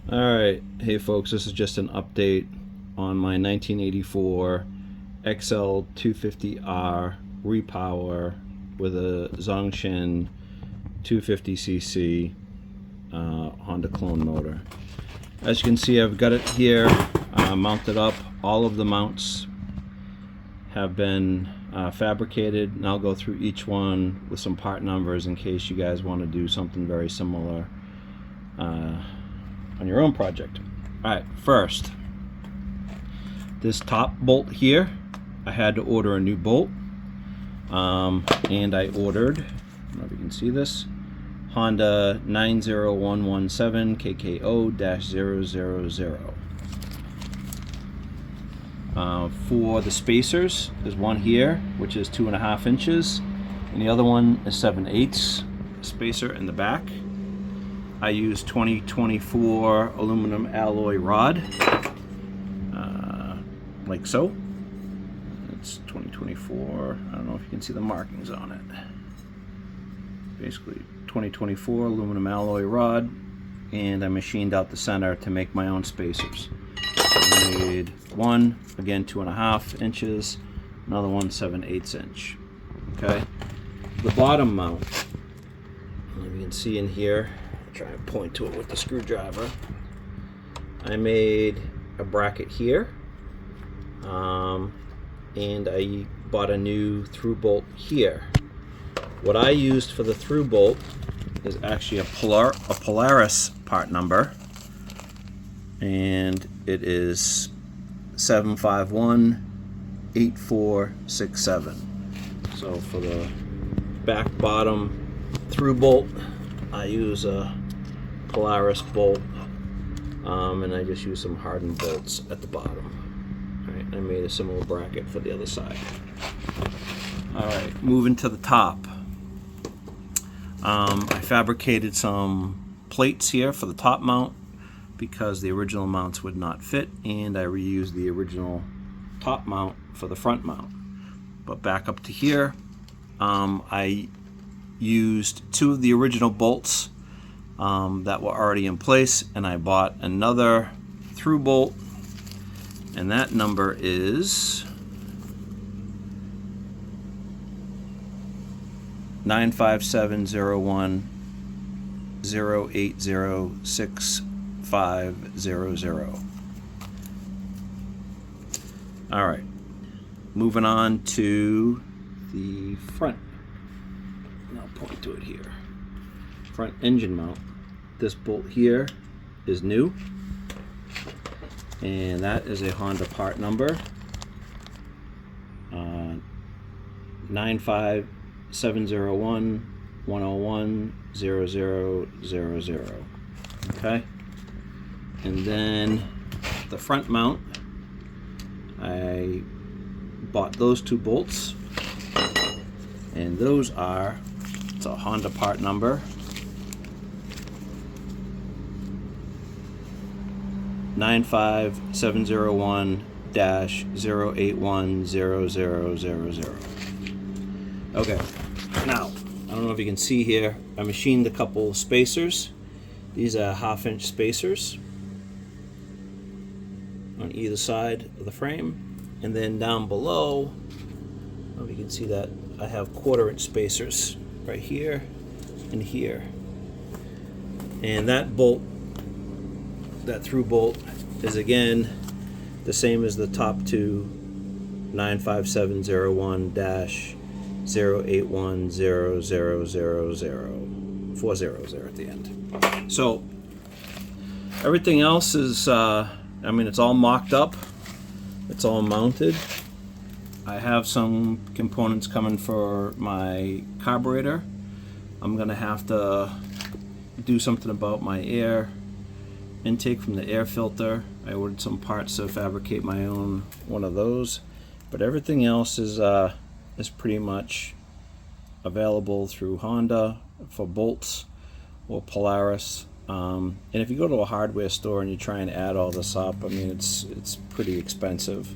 Alright, hey folks, this is just an update on my 1984 XL250R repower with a Zongshen 250cc Honda clone motor. As you can see, I've got it here mounted up. All of the mounts have been fabricated, and I'll go through each one with some part numbers in case you guys want to do something very similar on your own project. Alright, first, this top bolt here, I had to order a new bolt, and I ordered, I don't know if you can see this, Honda 90117 KKO-000. For the spacers, there's one here which is 2.5 inches, and the other one is 7/8 spacer in the back. I use 2024 aluminum alloy rod, like so. It's 2024. I don't know if you can see the markings on it. Basically 2024 aluminum alloy rod, and I machined out the center to make my own spacers. I made one, again 2.5 inches, another one 7/8 inch. Okay, the bottom mount, you can see in here, I'll try and point to it with the screwdriver. I made a bracket here, and I bought a new through bolt here. What I used for the through bolt is actually a Polaris part number, and it is 7518467. So for the back bottom through bolt, I use a Polaris bolt, and I just use some hardened bolts at the bottom. Alright, I made a similar bracket for the other side. Alright, moving to the top. I fabricated some plates here for the top mount because the original mounts would not fit, and I reused the original top mount for the front mount. But back up to here, I used 2 of the original bolts that were already in place, and I bought another through bolt, and that number is 95701-0806500. Alright, moving on to the front. And I'll point to it here. Front engine mount. This bolt here is new, and that is a Honda part number 95701-101-0000. Okay, and then the front mount, I bought those 2 bolts, and those are, it's a Honda part number 95701-0810000. Okay, now, I don't know if you can see here, I machined a couple spacers. These are 1/2 inch spacers on either side of the frame. And then down below, I don't know if you can see that, I have 1/4 inch spacers right here and here. And that bolt, that through bolt, is again the same as the top 2, 95701-0810000, 4 zeros there at the end. So everything else is, I mean, it's all mocked up, it's all mounted. I have some components coming for my carburetor. I'm gonna have to do something about my air intake from the air filter. I ordered some parts to fabricate my own one of those, but everything else is pretty much available through Honda for bolts or Polaris. And if you go to a hardware store and you try and add all this up, I mean, it's pretty expensive.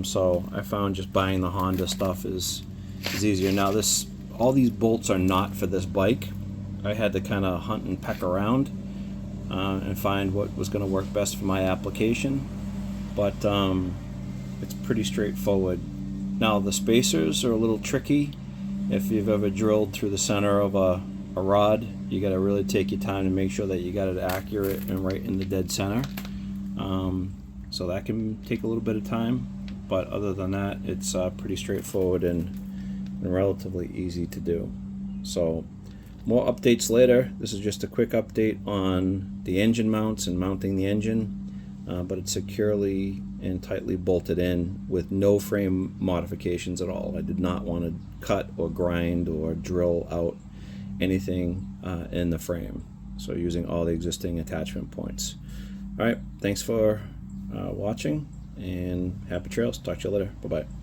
So I found just buying the Honda stuff is easier. Now all these bolts are not for this bike. I had to kind of hunt and peck around. and find what was going to work best for my application. But it's pretty straightforward. Now the spacers are a little tricky. If you've ever drilled through the center of a rod, you got to really take your time to make sure that you got it accurate and right in the dead center. So that can take a little bit of time, but other than that, it's pretty straightforward and relatively easy to do. So more updates later. This is just a quick update on the engine mounts and mounting the engine, but it's securely and tightly bolted in with no frame modifications at all. I did not want to cut or grind or drill out anything in the frame, so using all the existing attachment points. All right, thanks for watching, and happy trails. Talk to you later. Bye-bye.